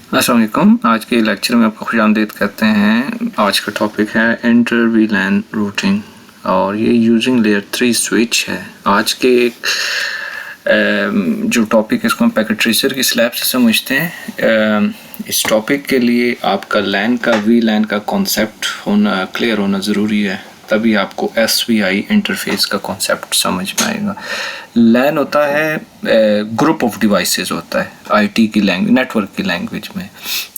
अस्सलाम वालेकुम। आज के लेक्चर में आपको खुशामदीद कहते हैं। आज का टॉपिक है इंटर वीलैन रूटिंग और ये यूजिंग लेयर 3 स्विच है। आज के जो टॉपिक है इसको हम पैकेट ट्रेसर की स्लैब से समझते हैं। इस टॉपिक के लिए आपका लैन का वीलैन का कॉन्सेप्ट होना क्लियर होना ज़रूरी है, तभी आपको SVI इंटरफेस का कॉन्सेप्ट समझ में आएगा। लैन होता है ग्रुप ऑफ डिवाइसेस होता है IT की लैंग्वेज, नेटवर्क की लैंग्वेज में,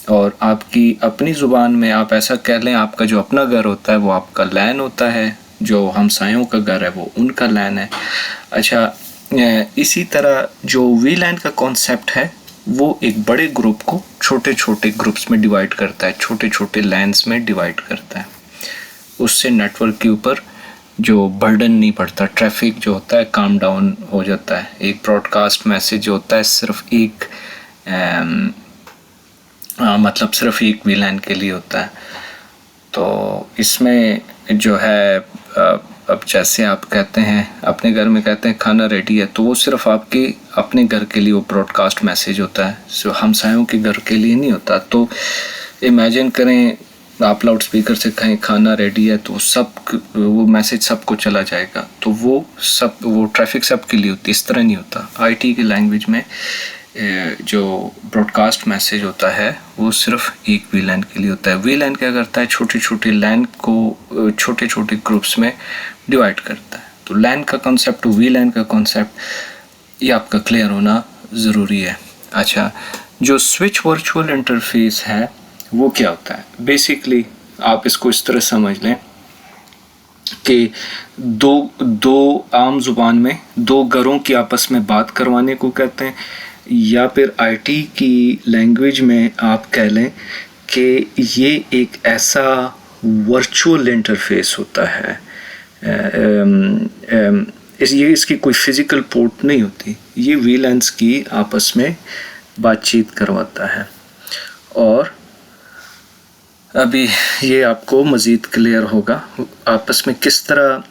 और आपकी अपनी ज़ुबान में आप ऐसा कह लें आपका जो अपना घर होता है वो आपका लैन होता है, जो हमसायों का घर है वो उनका लैन है। अच्छा, इसी तरह जो वीलैन का कॉन्सेप्ट है वो एक बड़े ग्रुप को छोटे छोटे ग्रुप्स में डिवाइड करता है, छोटे छोटे लैन्स में डिवाइड करता है। उससे नेटवर्क के ऊपर जो बर्डन नहीं पड़ता, ट्रैफिक जो होता है काम डाउन हो जाता है। एक ब्रॉडकास्ट मैसेज जो होता है सिर्फ एक मतलब सिर्फ एक वीलैन के लिए होता है। तो इसमें जो है अब जैसे आप कहते हैं अपने घर में कहते हैं खाना रेडी है, तो वो सिर्फ आपके अपने घर के लिए वो ब्रॉडकास्ट मैसेज होता है, सो हमसायों के घर के लिए नहीं होता। तो इमेजिन करें आप लाउड स्पीकर से कहें खाना रेडी है, तो वो मैसेज सबको चला जाएगा, तो वो ट्रैफिक सबके लिए होती है। इस तरह नहीं होता। IT की लैंग्वेज में जो ब्रॉडकास्ट मैसेज होता है वो सिर्फ एक वीलैन के लिए होता है। वीलैन क्या करता है, छोटे छोटे लैन को छोटे छोटे ग्रुप्स में डिवाइड करता है। तो लैन का कॉन्सेप्ट, वीलैन का कॉन्सेप्ट, ये आपका क्लियर होना ज़रूरी है। अच्छा, जो स्विच वर्चुअल इंटरफेस है वो क्या होता है? बेसिकली आप इसको इस तरह समझ लें कि दो आम जुबान में दो घरों की आपस में बात करवाने को कहते हैं, या फिर IT की लैंग्वेज में आप कह लें कि ये एक ऐसा वर्चुअल इंटरफेस होता है। इसकी कोई फिज़िकल पोर्ट नहीं होती, ये वीलैन्स की आपस में बातचीत करवाता है। और अभी ये आपको मज़ीद क्लियर होगा आपस में किस तरह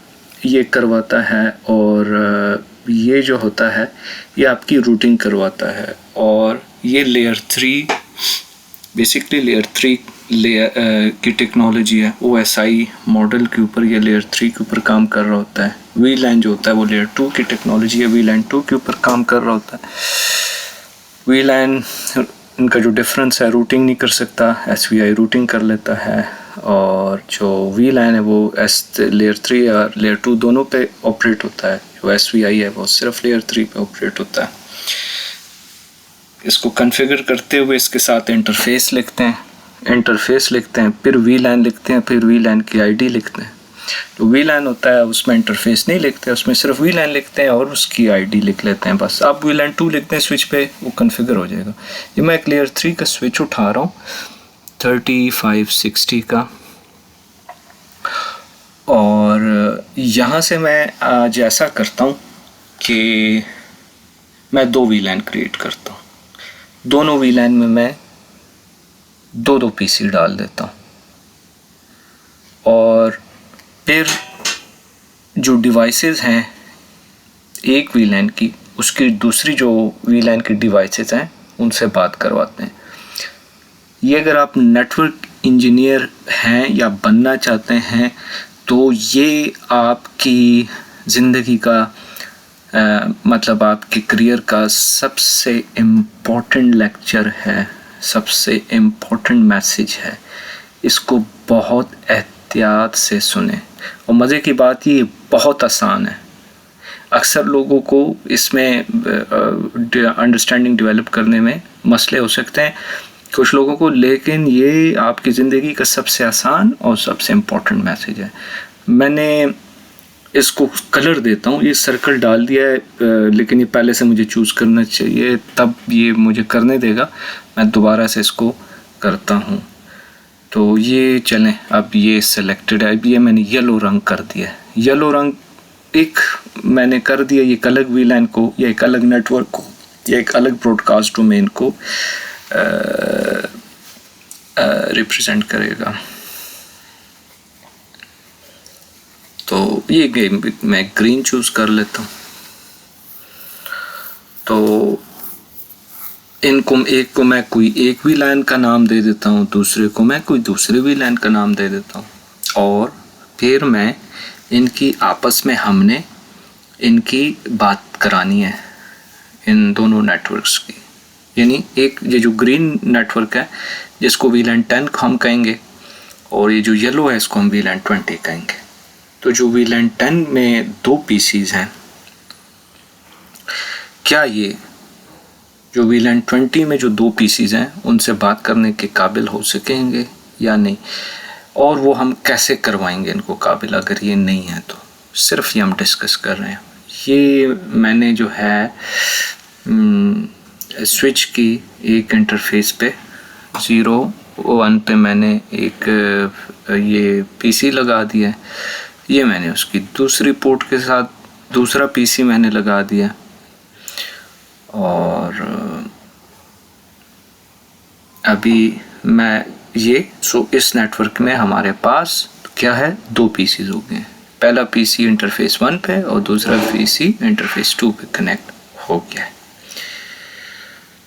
ये करवाता है, और ये जो होता है ये आपकी रूटिंग करवाता है। और ये लेयर 3 बेसिकली लेयर 3 की टेक्नोलॉजी है। OSI मॉडल के ऊपर या लेयर 3 के ऊपर काम कर रहा होता है। वीलैन जो होता है वो लेयर 2 की टेक्नोलॉजी है, वीलैन 2 के ऊपर काम कर रहा होता है। वीलैन इनका जो डिफरेंस है, रूटिंग नहीं कर सकता, SVI रूटिंग कर लेता है, और जो वीलैन है वो लेयर 3 या लेयर 2 दोनों पे ऑपरेट होता है। जो SVI है वो सिर्फ लेयर 3 पे ऑपरेट होता है। इसको कॉन्फ़िगर करते हुए इसके साथ इंटरफेस लिखते हैं, फिर वीलैन लिखते हैं, फिर वीलैन की ID लिखते हैं। जो वीलैन होता है उसमें इंटरफेस नहीं लिखते, उसमें सिर्फ वीलैन लिखते हैं और उसकी ID लिख लेते हैं बस। आप वीलैन 2 लिखते हैं स्विच पे, वो कॉन्फ़िगर हो जाएगा। ये मैं एक लेयर 3 का स्विच उठा रहा हूँ 3560 का, और यहाँ से मैं आज ऐसा करता हूँ कि मैं 2 वीलैन क्रिएट करता हूँ। दोनों वीलैन में मैं 2 PC डाल देता हूँ, और फिर जो डिवाइसेस हैं एक वीलैन की, उसकी दूसरी जो वीलैन की डिवाइसेस हैं उनसे बात करवाते हैं। ये अगर आप नेटवर्क इंजीनियर हैं या बनना चाहते हैं तो ये आपकी ज़िंदगी का मतलब आपके करियर का सबसे इम्पोर्टेंट लेक्चर है, सबसे इम्पोर्टेंट मैसेज है। इसको बहुत एहतियात से सुने, और मज़े की बात ये बहुत आसान है। अक्सर लोगों को इसमें अंडरस्टैंडिंग डेवलप करने में मसले हो सकते हैं कुछ लोगों को, लेकिन ये आपकी ज़िंदगी का सबसे आसान और सबसे इम्पोर्टेंट मैसेज है। मैंने इसको कलर देता हूँ, ये सर्कल डाल दिया है, लेकिन ये पहले से मुझे चूज़ करना चाहिए, तब ये मुझे करने देगा। मैं दोबारा से इसको करता हूँ, तो ये चलें, अब ये सिलेक्टेड है। अब ये मैंने येलो रंग कर दिया है। येलो रंग एक मैंने कर दिया, ये एक अलग वीलैन को या एक अलग नेटवर्क को या एक अलग ब्रॉडकास्ट डोमेन को रिप्रेजेंट करेगा। तो ये गेम मैं ग्रीन चूज़ कर लेता हूँ। तो इनको एक को मैं कोई एक VLAN का नाम दे देता हूँ, दूसरे को मैं कोई दूसरे VLAN का नाम दे देता हूँ, और फिर मैं इनकी आपस में हमने इनकी बात करानी है इन दोनों नेटवर्क्स की। यानी एक ये जो ग्रीन नेटवर्क है जिसको VLAN 10 हम कहेंगे, और ये जो येलो है इसको हम VLAN 20 कहेंगे। तो जो VLAN 10 में 2 PCs हैं, क्या ये जो VLAN 20 में जो 2 PCs हैं उनसे बात करने के काबिल हो सकेंगे या नहीं, और वो हम कैसे करवाएंगे इनको काबिल अगर ये नहीं है तो। सिर्फ ये हम डिस्कस कर रहे हैं। ये मैंने जो है स्विच की एक इंटरफेस पे 0-1 पे मैंने एक ये PC लगा दिया है। ये मैंने उसकी दूसरी पोर्ट के साथ दूसरा PC मैंने लगा दिया, और अभी मैं ये इस नेटवर्क में हमारे पास क्या है, 2 PCs हो गए। पहला PC इंटरफेस 1 पे और दूसरा PC इंटरफेस 2 पे कनेक्ट हो गया है।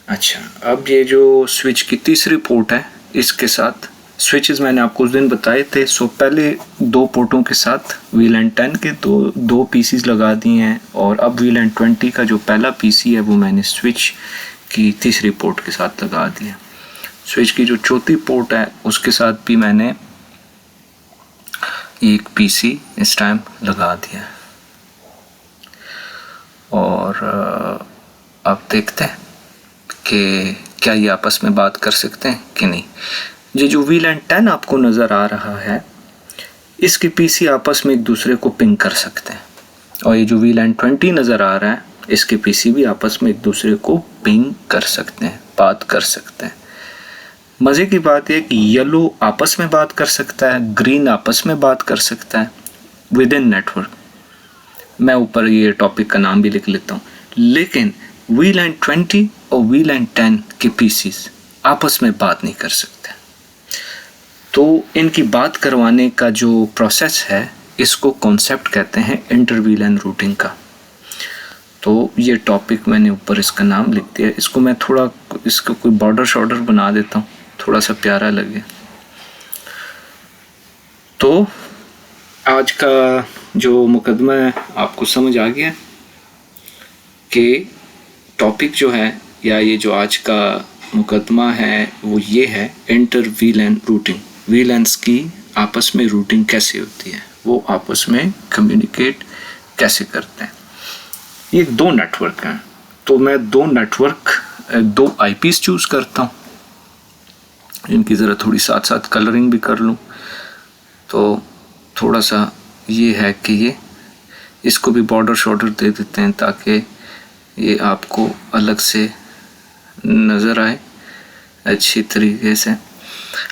अच्छा, अब ये जो स्विच की तीसरी पोर्ट है इसके साथ स्विचेस मैंने आपको उस दिन बताए थे। पहले 2 पोर्टों के साथ VLAN 10 के दो PCs लगा दिए हैं, और अब VLAN 20 का जो पहला PC है वो मैंने स्विच की तीसरी पोर्ट के साथ लगा दिया। स्विच की जो चौथी पोर्ट है उसके साथ भी मैंने एक PC इस टाइम लगा दिया, और अब देखते हैं कि क्या ये आपस में बात कर सकते हैं कि नहीं। ये जो VLAN 10 आपको नज़र आ रहा है इसके PC आपस में एक दूसरे को पिंग कर सकते हैं, और ये जो VLAN 20 नज़र आ रहा है इसके PC भी आपस में एक दूसरे को पिंग कर सकते हैं, बात कर सकते हैं। मज़े की बात है कि येलो आपस में बात कर सकता है, ग्रीन आपस में बात कर सकता है विद इन नेटवर्क। मैं ऊपर ये टॉपिक का नाम भी लिख लेता हूँ। लेकिन VLAN 20 और VLAN 10 के PCs आपस में बात नहीं कर सकते। तो इनकी बात करवाने का जो प्रोसेस है इसको कॉन्सेप्ट कहते हैं इंटर VLAN रूटिंग का। तो ये टॉपिक मैंने ऊपर इसका नाम लिख दिया। इसको मैं थोड़ा इसका कोई बॉर्डर बना देता हूँ, थोड़ा सा प्यारा लगे। तो आज का जो मुकदमा है आपको समझ आ गया कि टॉपिक जो है या ये जो आज का मुकदमा है वो ये है इंटर VLAN रूटिंग। VLANs की आपस में रूटिंग कैसे होती है, वो आपस में कम्युनिकेट कैसे करते हैं। ये 2 नेटवर्क हैं, तो मैं 2 IPs चूज़ करता हूँ। इनकी ज़रा थोड़ी साथ साथ कलरिंग भी कर लूँ, तो थोड़ा सा ये है कि ये इसको भी बॉर्डर दे देते हैं ताकि ये आपको अलग से नज़र आए अच्छी तरीके से।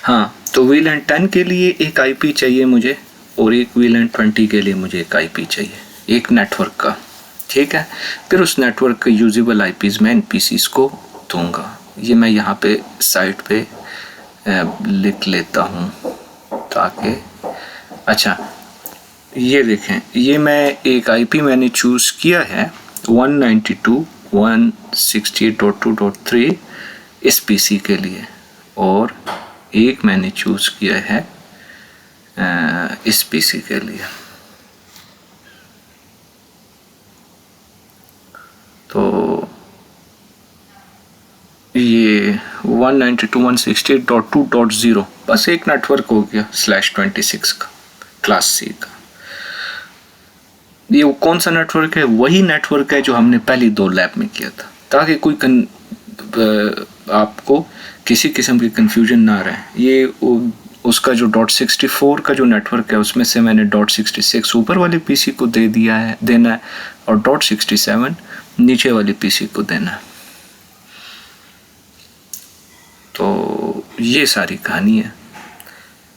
हाँ, तो VLAN 10 के लिए एक IP चाहिए मुझे, और एक VLAN 20 के लिए मुझे एक IP चाहिए, एक नेटवर्क का। ठीक है, फिर उस नेटवर्क के यूजेबल IPs मैं इन PCs को दूंगा। ये मैं यहाँ पे साइड पे लिख लेता हूँ ताकि अच्छा ये देखें, ये मैं एक IP मैंने चूज़ किया है 192.168.2.3 इस PC के लिए, और एक मैंने चूज़ किया है इस PC के लिए। तो ये 192.168.2.0 बस एक नेटवर्क हो गया /26 का क्लास C का। ये कौन सा नेटवर्क है? वही नेटवर्क है जो हमने पहली 2 लैब में किया था, ताकि कोई आपको किसी किस्म की कंफ्यूजन ना रहे। ये उसका जो .64 का जो नेटवर्क है उसमें से मैंने .66 ऊपर वाले PC को देना है, और .67 नीचे वाले PC को देना है। तो ये सारी कहानी है।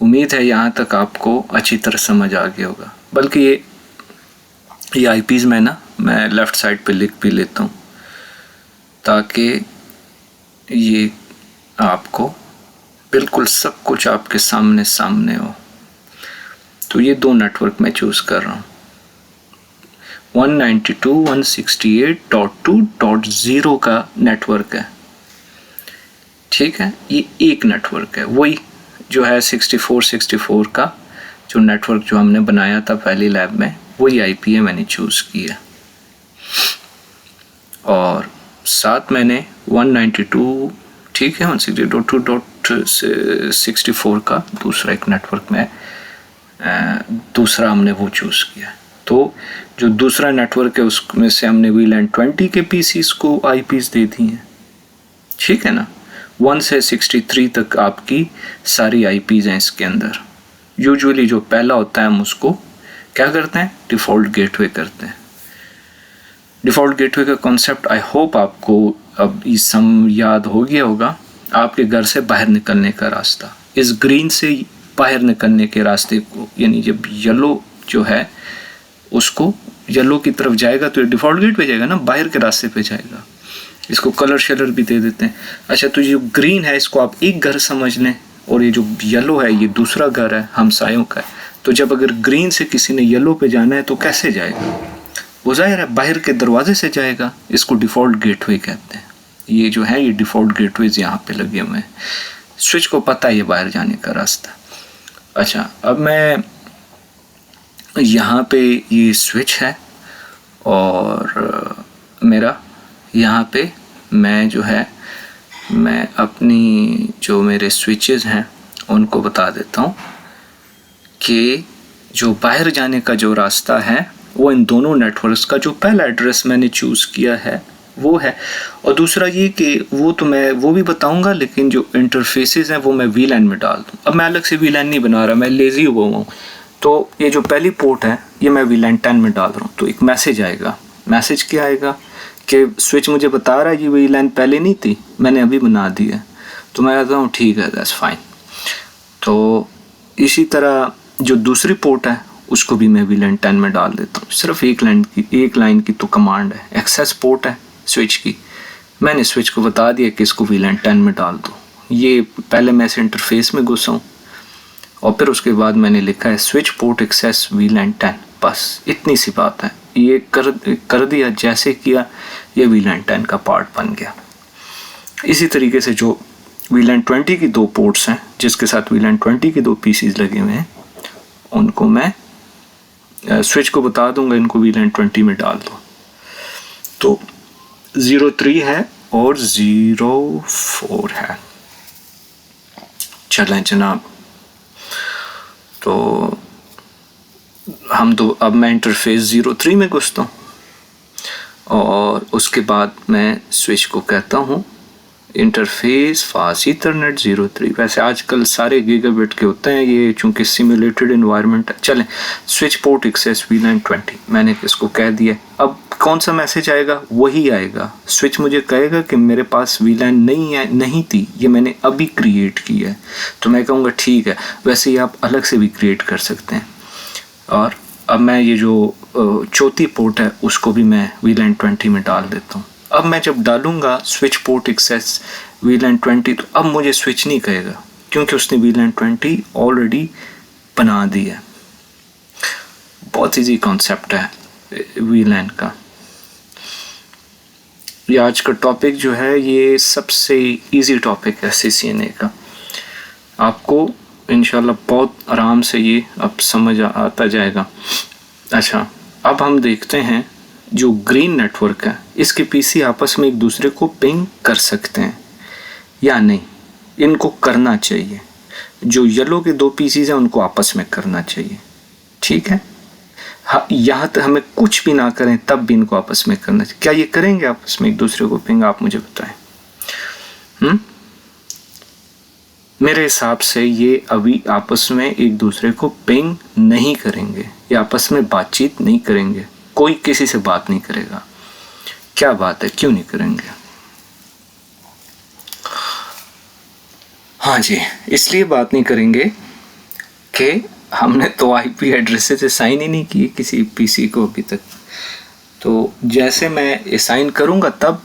उम्मीद है यहाँ तक आपको अच्छी तरह समझ आ गया होगा। बल्कि ये IPs मैं लेफ़्ट साइड पे लिख भी लेता हूँ ताकि ये आपको बिल्कुल सब कुछ आपके सामने हो। तो ये 2 नेटवर्क मैं चूज़ कर रहा हूँ। 192.168.2.0 का नेटवर्क है, ठीक है, ये एक नेटवर्क है, वही जो है 64 का जो नेटवर्क जो हमने बनाया था पहली लैब में, वही आईपी है मैंने चूज़ किया। और साथ मैंने 192 ठीक है 162.2.64 का दूसरा एक नेटवर्क में दूसरा हमने वो चूज़ किया। तो जो दूसरा नेटवर्क है उसमें से हमने VLAN 20 के पीसीस को आईपीस दे दी हैं, ठीक है ना। 1 से 63 तक आपकी सारी आईपीस हैं इसके अंदर। यूजुअली जो पहला होता है हम उसको क्या करते हैं, डिफ़ॉल्ट गेटवे करते हैं। डिफ़ॉल्ट गेटवे का कॉन्सेप्ट आई होप आपको अब ये सम याद हो गया होगा। आपके घर से बाहर निकलने का रास्ता, इस ग्रीन से बाहर निकलने के रास्ते को, यानी जब येलो जो है उसको येलो की तरफ जाएगा तो ये डिफ़ॉल्ट गेट पे जाएगा ना, बाहर के रास्ते पे जाएगा। इसको कलर शेलर भी दे देते हैं। अच्छा, तो जो ग्रीन है इसको आप एक घर समझ लें और ये जो येलो है ये दूसरा घर है, हमसायों का है। तो जब अगर ग्रीन से किसी ने येलो पे जाना है तो कैसे जाएगा, वो जाहिर है बाहर के दरवाजे से जाएगा। इसको डिफ़ॉल्ट गेटवे कहते हैं। ये जो है ये डिफ़ॉल्ट गेटवेज यहाँ पे लगे हुए हैं। स्विच को पता है ये बाहर जाने का रास्ता। अच्छा, अब मैं यहाँ पे ये स्विच है और मेरा यहाँ पे मैं जो है मैं अपनी जो मेरे स्विचेस हैं उनको बता देता हूँ कि जो बाहर जाने का जो रास्ता है वो इन दोनों नेटवर्क्स का जो पहला एड्रेस मैंने चूज़ किया है वो है। और दूसरा ये कि वो तो मैं वो भी बताऊंगा, लेकिन जो इंटरफेसेस हैं वो मैं VLAN में डाल दूँ। अब मैं अलग से VLAN नहीं बना रहा, मैं लेज़ी हुआ हूँ। तो ये जो पहली पोर्ट है ये मैं VLAN 10 में डाल रहा हूँ। तो एक मैसेज आएगा। मैसेज क्या आएगा कि स्विच मुझे बता रहा है ये VLAN पहले नहीं थी, मैंने अभी बना दी है। तो मैं कहता हूँ ठीक है, दैट्स फाइन। तो इसी तरह जो दूसरी पोर्ट है उसको भी मैं VLAN 10 में डाल देता हूँ। सिर्फ एक लाइन की तो कमांड है, एक्सेस पोर्ट है स्विच की। मैंने स्विच को बता दिया कि इसको VLAN 10 में डाल दो। ये पहले मैं इस इंटरफेस में घुसा हूँ और फिर उसके बाद मैंने लिखा है स्विच पोर्ट एक्सेस VLAN 10। बस इतनी सी बात है। ये कर दिया, जैसे किया ये VLAN 10 का पार्ट बन गया। इसी तरीके से जो VLAN 20 की दो पोर्ट्स हैं जिसके साथ VLAN 20 के दो पीसीज लगे हुए हैं उनको मैं स्विच को बता दूंगा इनको VLAN 20 में डाल दो। तो 03 है और 04 है। चलें जनाब, तो हम तो अब मैं इंटरफेस 03 में घुसता हूँ और उसके बाद मैं स्विच को कहता हूँ इंटरफेस फास्ट ईथरनेट 03। वैसे आजकल सारे गीगाबिट के होते हैं ये, चूँकि सिमुलेटेड इन्वायरमेंट है। चलें, स्विच पोर्ट एक्सेस VLAN 20 मैंने इसको कह दिया। अब कौन सा मैसेज आएगा, वही आएगा। स्विच मुझे कहेगा कि मेरे पास VLAN नहीं थी, ये मैंने अभी क्रिएट की है। तो मैं कहूँगा ठीक है, वैसे ही आप अलग से भी क्रिएट कर सकते हैं। और अब मैं ये जो चौथी पोर्ट है उसको भी मैं VLAN 20 में डाल देता हूँ। अब मैं जब डालूंगा स्विच पोर्ट एक्सेस VLAN 20 तो अब मुझे स्विच नहीं कहेगा क्योंकि उसने VLAN 20 ऑलरेडी बना दी है। बहुत ईजी कॉन्सेप्ट है VLAN का। ये आज का टॉपिक जो है ये सबसे इजी टॉपिक है CCNA का। आपको इंशाल्लाह बहुत आराम से ये अब समझ आता जाएगा। अच्छा, अब हम देखते हैं जो ग्रीन नेटवर्क है इसके पीसी आपस में एक दूसरे को पिंग कर सकते हैं या नहीं, इनको करना चाहिए। जो येलो के दो पीसीज हैं उनको आपस में करना चाहिए, ठीक है। हाँ, यहाँ तक हमें कुछ भी ना करें तब भी इनको आपस में करना चाहिए। क्या ये करेंगे आपस में एक दूसरे को पिंग, आप मुझे बताएं। मेरे हिसाब से ये अभी आपस में एक दूसरे को पिंग नहीं करेंगे, ये आपस में बातचीत नहीं करेंगे, कोई किसी से बात नहीं करेगा। क्या बात है, क्यों नहीं करेंगे? हाँ जी, इसलिए बात नहीं करेंगे कि हमने तो आईपी एड्रेस से साइन ही नहीं किए किसी पीसी को अभी तक। तो जैसे मैं असाइन करूँगा तब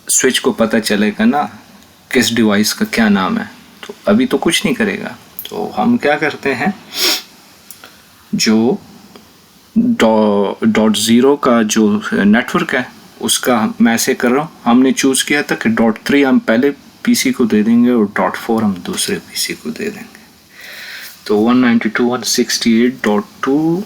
स्विच को पता चलेगा ना किस डिवाइस का क्या नाम है। तो अभी तो कुछ नहीं करेगा। तो हम क्या करते हैं, जो .0 का जो नेटवर्क है उसका मैं ऐसे कर रहा हूँ। हमने चूज़ किया था कि .3 हम पहले पीसी को दे देंगे और .4 हम दूसरे पीसी को दे देंगे। तो 192.168.2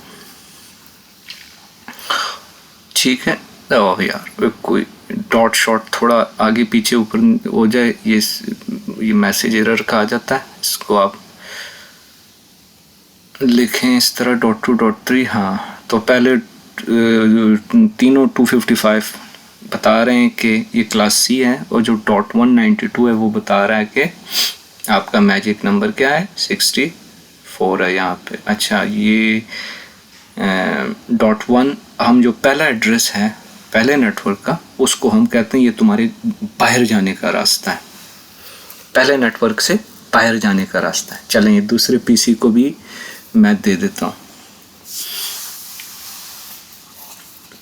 ठीक है। ओह यार कोई डॉट शॉट थोड़ा आगे पीछे ऊपर हो जाए, ये मैसेज एरर का आ जाता है। इसको आप लिखें इस तरह .2.3। हाँ, तो पहले तीनों 255 बता रहे हैं कि ये क्लास सी है, और जो .192 है वो बता रहा है कि आपका मैजिक नंबर क्या है, 64 है यहाँ पे। अच्छा, ये .1 हम जो पहला एड्रेस है पहले नेटवर्क का, उसको हम कहते हैं ये तुम्हारे बाहर जाने का रास्ता है, पहले नेटवर्क से बाहर जाने का रास्ता है। चलें, ये दूसरे पीसी को भी मैं दे देता हूँ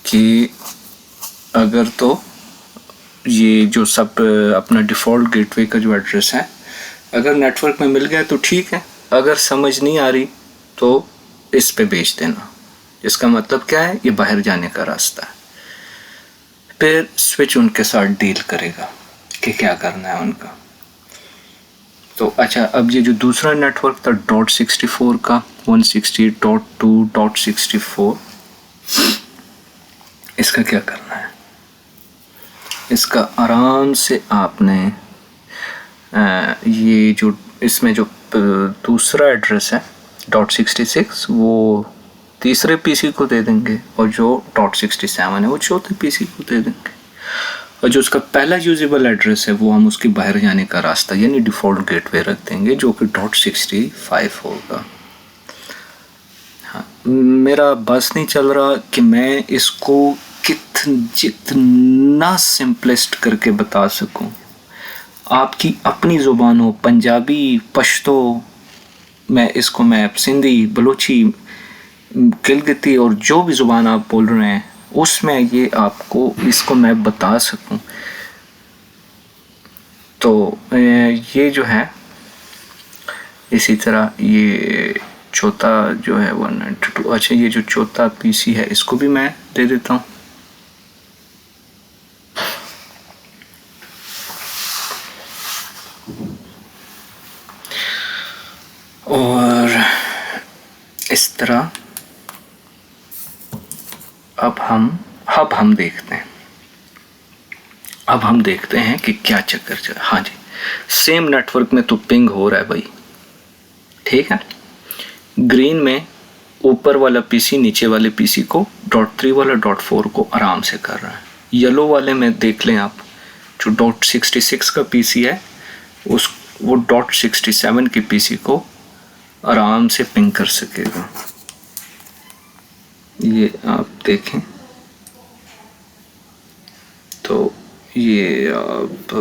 कि अगर तो ये जो सब अपना डिफ़ॉल्ट गेटवे का जो एड्रेस है अगर नेटवर्क में मिल गया तो ठीक है, अगर समझ नहीं आ रही तो इस पे भेज देना। इसका मतलब क्या है, ये बाहर जाने का रास्ता है। फिर स्विच उनके साथ डील करेगा कि क्या करना है उनका। तो अच्छा, अब ये जो दूसरा नेटवर्क था .64 का 168.2.64, इसका क्या करना है? इसका आराम से आपने ये जो इसमें जो दूसरा एड्रेस है .66 वो तीसरे पीसी को दे देंगे, और जो .67 है वो चौथे पीसी को दे देंगे, और जो उसका पहला यूजेबल एड्रेस है वो हम उसके बाहर जाने का रास्ता यानी डिफ़ॉल्ट गेटवे रख देंगे जो कि .65 होगा। हाँ, मेरा बस नहीं चल रहा कि मैं इसको जितना सिंपलेस्ट करके बता सकूं। आपकी अपनी ज़ुबान हो, पंजाबी, पश्तो, मैं सिंधी, बलोची, गिलगिती और जो भी ज़ुबान आप बोल रहे हैं उसमें ये आपको इसको मैं बता सकूं। तो ये जो है इसी तरह ये चौथा जो है 192। अच्छा, ये जो चौथा पीसी है इसको भी मैं दे देता हूँ। और इस तरह अब हम देखते हैं कि क्या चक्कर चल। हाँ जी, सेम नेटवर्क में तो पिंग हो रहा है भाई, ठीक है। ग्रीन में ऊपर वाला पीसी नीचे वाले पीसी को .3 वाला .4 को आराम से कर रहा है। येलो वाले में देख लें आप, जो .66 का पीसी है वो .67 के पीसी को आराम से पिंग कर सकेगा। ये आप देखें तो ये आप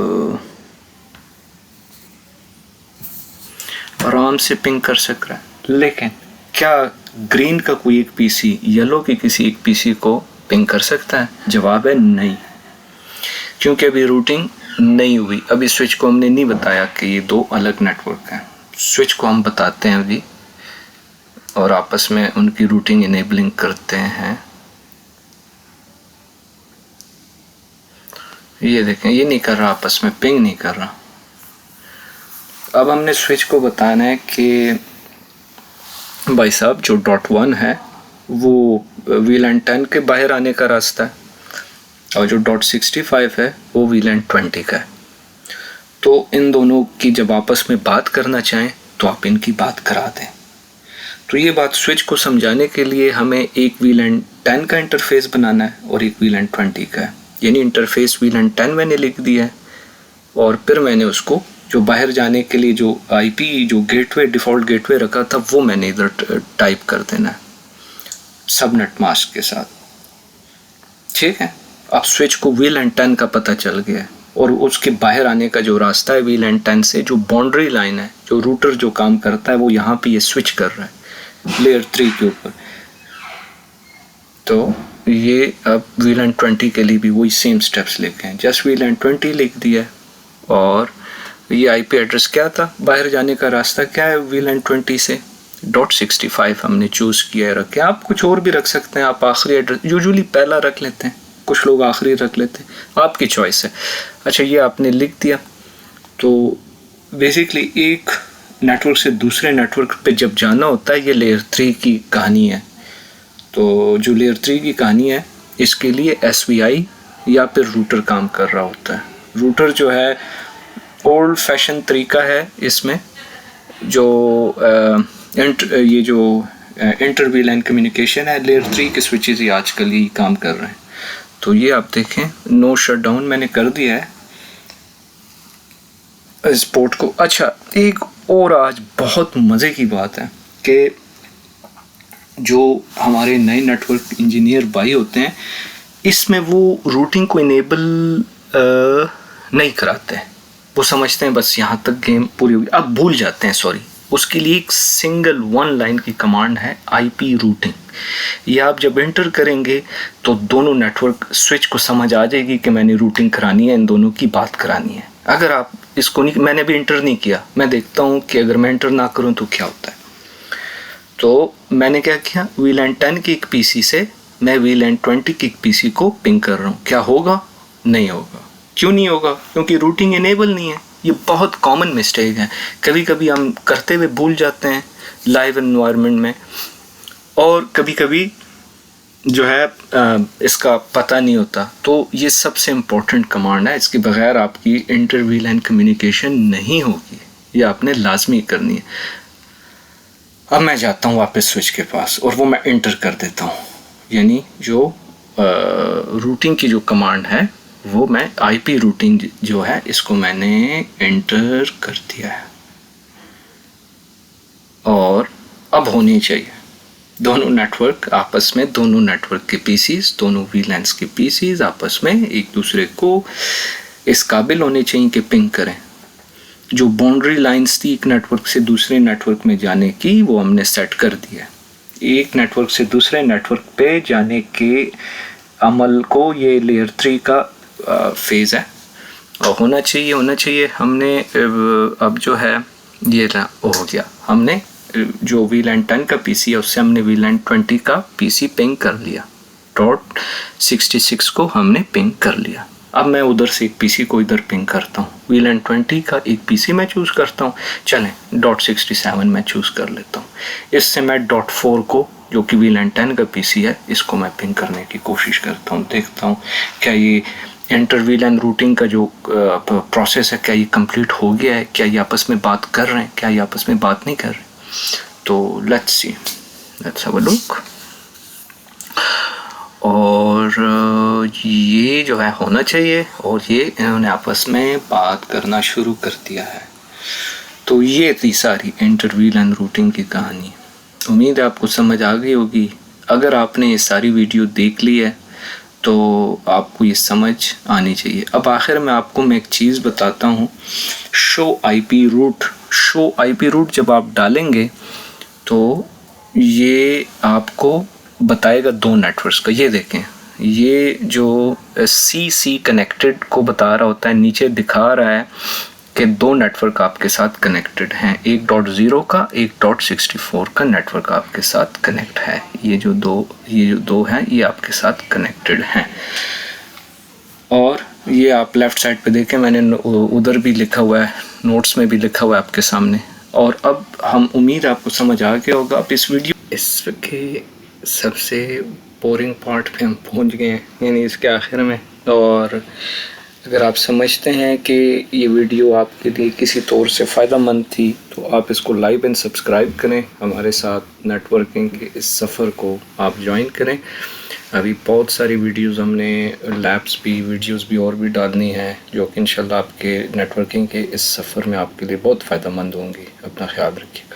आराम से पिंग कर सक रहा है। लेकिन क्या ग्रीन का कोई एक पीसी येलो के किसी एक पीसी को पिंग कर सकता है? जवाब है नहीं, क्योंकि अभी रूटिंग नहीं हुई। अभी स्विच को हमने नहीं बताया कि ये दो अलग नेटवर्क हैं। स्विच को हम बताते हैं अभी और आपस में उनकी रूटिंग इनेबलिंग करते हैं। ये देखें, ये नहीं कर रहा, आपस में पिंग नहीं कर रहा। अब हमने स्विच को बताना है कि भाई साहब जो .1 है वो VLAN 10 के बाहर आने का रास्ता है, और जो .65 है वो VLAN 20 का है। तो इन दोनों की जब आपस में बात करना चाहें तो आप इनकी बात करा दें। तो ये बात स्विच को समझाने के लिए हमें एक VLAN 10 का इंटरफेस बनाना है और एक VLAN 20 का है। यानी इंटरफेस VLAN 10 मैंने लिख दिया है, और फिर मैंने उसको जो बाहर जाने के लिए जो IP जो गेटवे डिफ़ॉल्ट गेटवे रखा था वो मैंने इधर टाइप कर देना है सबनेट मास्क के साथ, ठीक है। अब स्विच को VLAN 10 का पता चल गया है, और उसके बाहर आने का जो रास्ता है VLAN 10 से, जो बाउंड्री लाइन है, जो रूटर जो काम करता है वो यहाँ पे ये स्विच कर रहा है लेयर 3 के ऊपर। तो ये अब VLAN 20 के लिए भी वही सेम स्टेप्स लेके हैं। जस्ट VLAN 20 लिख दिया, और ये IP एड्रेस क्या था, बाहर जाने का रास्ता क्या है VLAN 20 से, .65 हमने चूज़ किया है रखे। आप कुछ और भी रख सकते हैं, आप आखिरी एड्रेस यूजुअली पहला रख लेते हैं, कुछ लोग आखिरी रख लेते हैं, आपकी चॉइस है। अच्छा, ये आपने लिख दिया। तो बेसिकली एक नेटवर्क से दूसरे नेटवर्क पे जब जाना होता है, ये लेयर 3 की कहानी है। तो जो लेयर 3 की कहानी है, इसके लिए SVI या फिर रूटर काम कर रहा होता है। रूटर जो है ओल्ड फैशन तरीका है, इसमें जो ये जो इंटर वीलैन कम्युनिकेशन है, लेयर 3 के स्विचेस ही आजकल ही काम कर रहे हैं। तो ये आप देखें, नो शटडाउन मैंने कर दिया है इस पोर्ट को। अच्छा, एक और आज बहुत मज़े की बात है कि जो हमारे नए नेटवर्क इंजीनियर भाई होते हैं, इसमें वो रूटिंग को इनेबल नहीं कराते हैं। वो समझते हैं बस यहाँ तक गेम पूरी होगी, अब भूल जाते हैं। सॉरी, उसके लिए एक सिंगल 1 लाइन की कमांड है IP रूटिंग। ये आप जब एंटर करेंगे तो दोनों नेटवर्क स्विच को समझ आ जाएगी कि मैंने रूटिंग करानी है, इन दोनों की बात करानी है। अगर आप इसको नहीं, मैंने भी इंटर नहीं किया, मैं देखता हूँ कि अगर मैं इंटर ना करूँ तो क्या होता है। तो मैंने क्या किया, VLAN 10 की एक PC से मैं VLAN 20 की एक PC को पिंग कर रहा हूँ। क्या होगा? नहीं होगा। क्यों नहीं होगा? क्योंकि रूटिंग इनेबल नहीं है। ये बहुत कॉमन मिस्टेक है, कभी कभी हम करते हुए भूल जाते हैं लाइव एनवायरनमेंट में, और कभी कभी जो है इसका पता नहीं होता। तो ये सबसे इम्पोर्टेंट कमांड है, इसके बगैर आपकी इंटर VLAN कम्युनिकेशन नहीं होगी, ये आपने लाजमी करनी है। अब मैं जाता हूँ वापस स्विच के पास और वो मैं इंटर कर देता हूँ, यानी जो रूटिंग की जो कमांड है वो मैं IP रूटिंग जो है इसको मैंने एंटर कर दिया है। और अब होनी चाहिए दोनों नेटवर्क आपस में, दोनों नेटवर्क के PCs, दोनों VLANs के PCs आपस में एक दूसरे को इस काबिल होने चाहिए कि पिंग करें। जो बाउंड्री लाइंस थी एक नेटवर्क से दूसरे नेटवर्क में जाने की, वो हमने सेट कर दिया। एक नेटवर्क से दूसरे नेटवर्क पे जाने के अमल को ये लेयर 3 का फेज़ है और होना चाहिए। हमने अब जो है ये हो गया, हमने जो VLAN 10 का PC है उससे हमने VLAN 20 का PC पिंग कर लिया, .66 को हमने पिंग कर लिया। अब मैं उधर से एक PC को इधर पिंग करता हूँ, VLAN 20 का एक PC मैं चूज़ करता हूँ, चलें .67 मैं चूज़ कर लेता हूँ। इससे मैं .4 को, जो कि VLAN 10 का PC है, इसको मैं पिंग करने की कोशिश करता हूँ। देखता हूँ क्या ये इंटर VLAN रूटिंग का जो प्रोसेस है क्या ये कंप्लीट हो गया है, क्या ये आपस में बात कर रहे हैं, क्या ये आपस में बात नहीं कर रहे। तो लेट्स हैव अ लुक। और ये जो है होना चाहिए, और ये इन्होंने आपस में बात करना शुरू कर दिया है। तो ये थी सारी इंटर VLAN रूटिंग की कहानी। उम्मीद है आपको समझ आ गई होगी। अगर आपने ये सारी वीडियो देख ली है तो आपको ये समझ आनी चाहिए। अब आखिर में आपको मैं एक चीज़ बताता हूँ, शो IP रूट जब आप डालेंगे तो ये आपको बताएगा 2 नेटवर्क्स का। ये देखें, ये जो CC कनेक्टेड को बता रहा होता है, नीचे दिखा रहा है कि 2 नेटवर्क आपके साथ कनेक्टेड हैं, एक .0 का, एक .64 का नेटवर्क आपके साथ कनेक्ट है। ये जो दो हैं ये आपके साथ कनेक्टेड हैं। और ये आप लेफ़्ट साइड पे देखें, मैंने उधर भी लिखा हुआ है, नोट्स में भी लिखा हुआ है आपके सामने। और अब हम उम्मीद आपको समझ आ गया होगा। अब इस के सबसे बोरिंग पार्ट पे हम पहुंच गए हैं, यानी इसके आखिर में। और अगर आप समझते हैं कि ये वीडियो आपके लिए किसी तौर से फ़ायदेमंद थी तो आप इसको लाइक एंड सब्सक्राइब करें, हमारे साथ नेटवर्किंग के इस सफ़र को आप ज्वाइन करें। अभी बहुत सारी वीडियोस हमने लैब्स भी, वीडियोस भी और भी डालनी है, जो कि इंशाल्लाह आपके नेटवर्किंग के इस सफ़र में आपके लिए बहुत फ़ायदेमंद होंगी। अपना ख्याल रखिए।